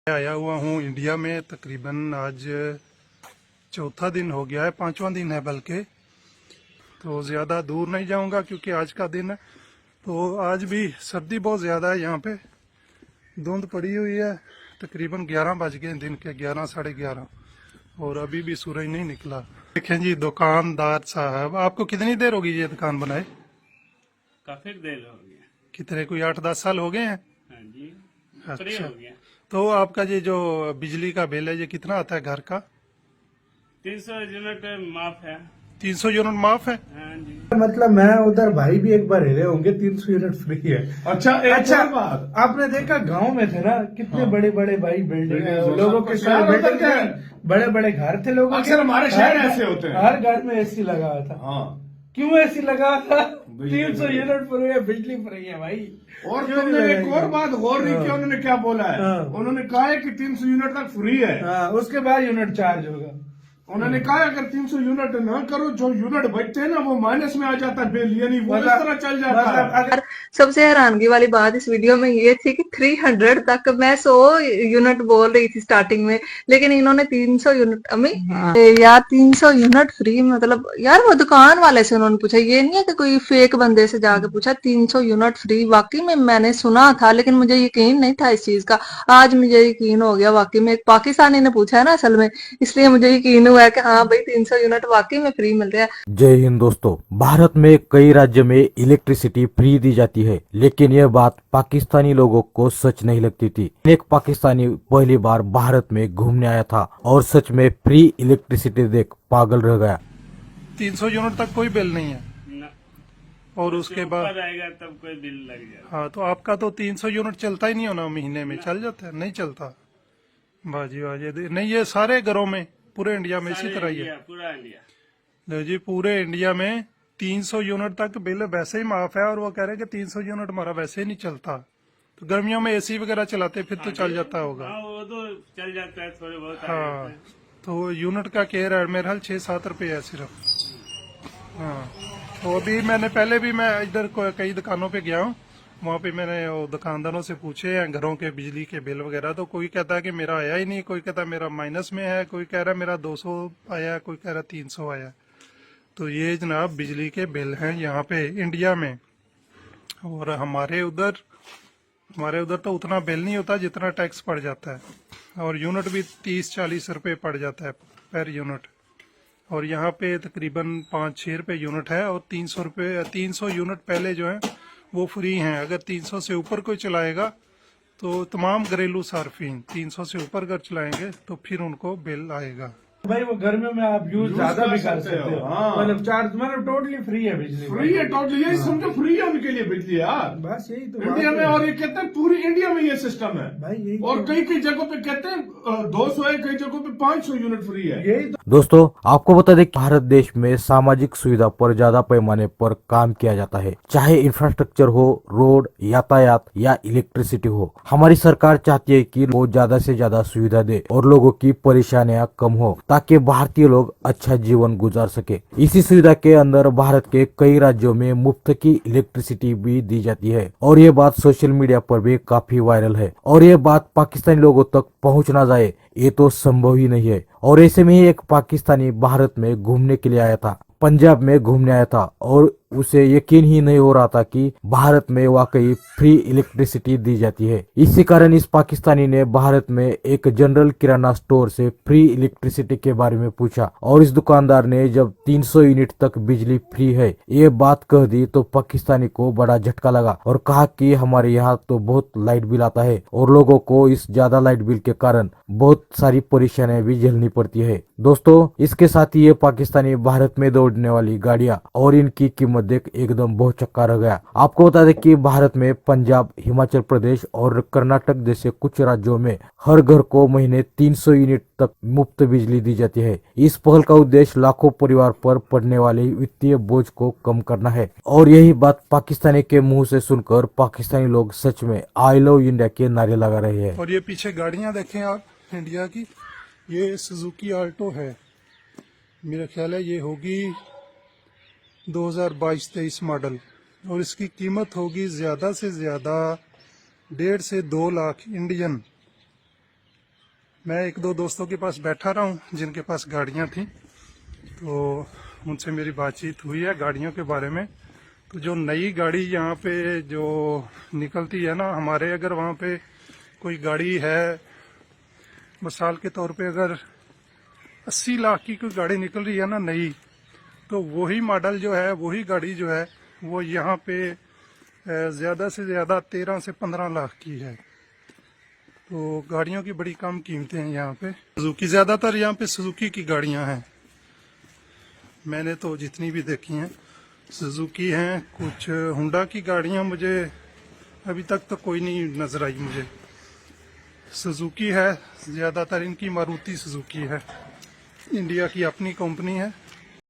आया हुआ हूँ इंडिया में। तकरीबन आज चौथा दिन हो गया है, पांचवा दिन है बल्कि। तो ज़्यादा दूर नहीं जाऊंगा क्योंकि आज का दिन है। तो आज भी सर्दी बहुत ज़्यादा है यहाँ पे, धुंध पड़ी हुई है। तकरीबन 11 बज गए, दिन के 11 साढ़े 11, और अभी भी सूरज नहीं निकला। देखें जी, दुकानदार साहब, आपको कितनी देर होगी ये दुकान बनाए? काफी देर हो गया। कितने, कोई 8-10 साल हो गए हैं? हाँ जी, अच्छा, हो गया। तो आपका ये जो बिजली का बिल है ये कितना आता है घर का? 300 यूनिट माफ है। 300 यूनिट माफ है? हाँ जी। मतलब मैं उधर भाई भी एक बार हिले होंगे, 300 यूनिट फ्री है। अच्छा, अच्छा, बात आपने देखा गांव में थे ना, कितने बड़े बड़े भाई बिल्डिंग, बिल्डिंग, लोगों के साथ बिल्डिंग क्या है? बड़े बड़े घर थे लोगों के। अक्सर हमारे शहर ऐसे होते हैं। हर घर में एसी लगा हुआ था। हाँ, क्यों एसी लगा था? बिजली 300 फ्री है। यूनिट फ्री है, बिजली फ्री है भाई। और क्यों तुमने नहीं एक लगाई? और बात गौर नहीं किया, उन्होंने क्या बोला है? हाँ। उन्होंने कहा है कि 300 यूनिट तक फ्री है। हाँ, उसके बाद यूनिट चार्ज होगा। उन्होंने कहा अगर 300 यूनिट ना करो, जो यूनिट बचते हैं ना वो माइनस में आ जाता है बिल, यानी वो इस तरह चल जाता है। अगर सबसे हैरानगी वाली बात इस वीडियो में ये थी कि 300 तक, मैं 100 यूनिट बोल रही थी स्टार्टिंग में, लेकिन इन्होंने 300 यूनिट यार 300 यूनिट फ्री, मतलब यार वो दुकान वाले से उन्होंने पूछा, ये नहीं है कि कोई फेक बंदे से जाके पूछा। 300 यूनिट फ्री वाकई में मैंने सुना था, लेकिन मुझे यकीन नहीं था इस चीज का। आज मुझे यकीन हो गया, वाकई में एक पाकिस्तानी ने पूछा है ना असल में, इसलिए मुझे यकीन हुआ है कि हाँ भाई 300 यूनिट वाकई में फ्री मिल रहा है। जय हिंद दोस्तों। भारत में कई राज्य में इलेक्ट्रिसिटी फ्री दी जाती है, लेकिन यह बात पाकिस्तानी लोगों को सच नहीं लगती थी। एक पाकिस्तानी पहली बार भारत में घूमने आया था और सच में फ्री इलेक्ट्रिसिटी देख पागल रह गया। 300 यूनिट तक कोई बिल नहीं है, ना, और उसके बाद ऊपर आएगा तब कोई बिल लग जाएगा। हाँ, तो आपका तो 300 यूनिट चलता ही नहीं होना, महीने में चल जाता है? नहीं चलता। बाजी बाजी नहीं, ये सारे घरों में पूरे इंडिया में इसी तरह ही है। पूरा इंडिया। लो जी, पूरे इंडिया में 300 यूनिट तक बिल वैसे ही माफ है, और वो कह रहे हैं कि 300 यूनिट हमारा वैसे ही नहीं चलता। तो गर्मियों में एसी वगैरह चलाते फिर तो चल जाता होगा। हाँ, वो तो चल जाता है, थोड़े बहुत आ हाँ, जाते हैं। तो यूनिट का केयर है मेरे हाल 6-7 रुपए है सिर्फ। हाँ, तो अभी मैंने पहले भी मैं इधर कई दुकानों पे गया हूँ, वहाँ पे मैंने वो दुकानदारों से पूछे हैं घरों के बिजली के बिल वगैरह, तो कोई कहता है कि मेरा आया ही नहीं, कोई कहता है मेरा माइनस में है, कोई कह रहा है मेरा 200 आया, कोई कह रहा है 300 आया। तो ये जनाब बिजली के बिल हैं यहाँ पे इंडिया में। और हमारे उधर तो उतना बिल नहीं होता जितना टैक्स पड़ जाता है, और यूनिट भी 30-40 रुपए पड़ जाता है पर यूनिट। और यहाँ पे तकरीबन 5-6 रुपए यूनिट है, और 300 यूनिट पहले जो है वो फ्री हैं। अगर 300 से ऊपर कोई चलाएगा तो तमाम घरेलू सार्फिन 300 से ऊपर अगर चलाएंगे तो फिर उनको बिल आएगा। भाई वो गर्मियों में आप यूज ज्यादा भी कर सकते हो। हाँ। मतलब चार्ज, मतलब टोटली फ्री है बिजली। फ्री है टोटली, यही समझो फ्री है उनके लिए बिजली यार। बस यही तो इंडिया बात में, है। और ये कहते हैं पूरी इंडिया में ये सिस्टम है भाई यही और तो- कई कई जगहों पे कहते हैं 200 है, कई जगहों पे 500 यूनिट फ्री है। यही तो दोस्तों, आपको बता दें कि भारत देश में सामाजिक सुविधा पर ज्यादा पैमाने पर काम किया जाता है, चाहे इंफ्रास्ट्रक्चर हो, रोड, यातायात या इलेक्ट्रिसिटी हो। हमारी सरकार चाहती है कि वो ज्यादा से ज्यादा सुविधा दे और लोगों की परेशानियां कम हो, ताकि भारतीय लोग अच्छा जीवन गुजार सके। इसी सुविधा के अंदर भारत के कई राज्यों में मुफ्त की इलेक्ट्रिसिटी भी दी जाती है, और ये बात सोशल मीडिया पर भी काफी वायरल है। और ये बात पाकिस्तानी लोगों तक पहुंच ना जाए, ये तो संभव ही नहीं है। और ऐसे में ही एक पाकिस्तानी भारत में घूमने के लिए आया था, पंजाब में घूमने आया था, और उसे यकीन ही नहीं हो रहा था कि भारत में वाकई फ्री इलेक्ट्रिसिटी दी जाती है। इसी कारण इस पाकिस्तानी ने भारत में एक जनरल किराना स्टोर से फ्री इलेक्ट्रिसिटी के बारे में पूछा, और इस दुकानदार ने जब 300 यूनिट तक बिजली फ्री है ये बात कह दी तो पाकिस्तानी को बड़ा झटका लगा, और कहा कि हमारे यहाँ तो बहुत लाइट बिल आता है, और लोगों को इस ज्यादा लाइट बिल के कारण बहुत सारी परेशानियां भी झेलनी पड़ती है। दोस्तों, इसके साथ ही ये पाकिस्तानी भारत में दौड़ने वाली गाड़ियां और इनकी कीमत देख एकदम बहुत चक्का रह गया। आपको बता दें कि भारत में पंजाब, हिमाचल प्रदेश और कर्नाटक जैसे कुछ राज्यों में हर घर को महीने 300 यूनिट तक मुफ्त बिजली दी जाती है। इस पहल का उद्देश्य लाखों परिवार पर पड़ने वाले वित्तीय बोझ को कम करना है, और यही बात पाकिस्तानी के मुंह से सुनकर पाकिस्तानी लोग सच में आई लव इंडिया के नारे लगा रहे हैं। और ये पीछे गाड़ियां देखें आप इंडिया की, ये सुजुकी आल्टो है, मेरा ख्याल है ये होगी 2022-23 मॉडल, और इसकी कीमत होगी ज्यादा से ज्यादा 1.5 से 2 लाख इंडियन। मैं एक दो दोस्तों के पास बैठा रहा हूँ जिनके पास गाड़ियाँ थी, तो उनसे मेरी बातचीत हुई है गाड़ियों के बारे में। तो जो नई गाड़ी यहाँ पे जो निकलती है ना, हमारे अगर वहाँ पे कोई गाड़ी है, मिसाल के तौर पे अगर 80 लाख की कोई गाड़ी निकल रही है ना नई, तो वही मॉडल जो है, वही गाड़ी जो है वो यहाँ पे ज़्यादा से ज़्यादा 13 से 15 लाख की है। तो गाड़ियों की बड़ी कम कीमतें हैं यहाँ पे। सुजुकी, ज़्यादातर यहाँ पे सुजुकी की गाड़ियाँ हैं, मैंने तो जितनी भी देखी हैं सुजुकी हैं। कुछ हुंडा की गाड़ियाँ मुझे अभी तक तो कोई नहीं नज़र आई मुझे। सुजुकी है ज़्यादातर, इनकी मारुति सुजुकी है, इंडिया की अपनी कंपनी है।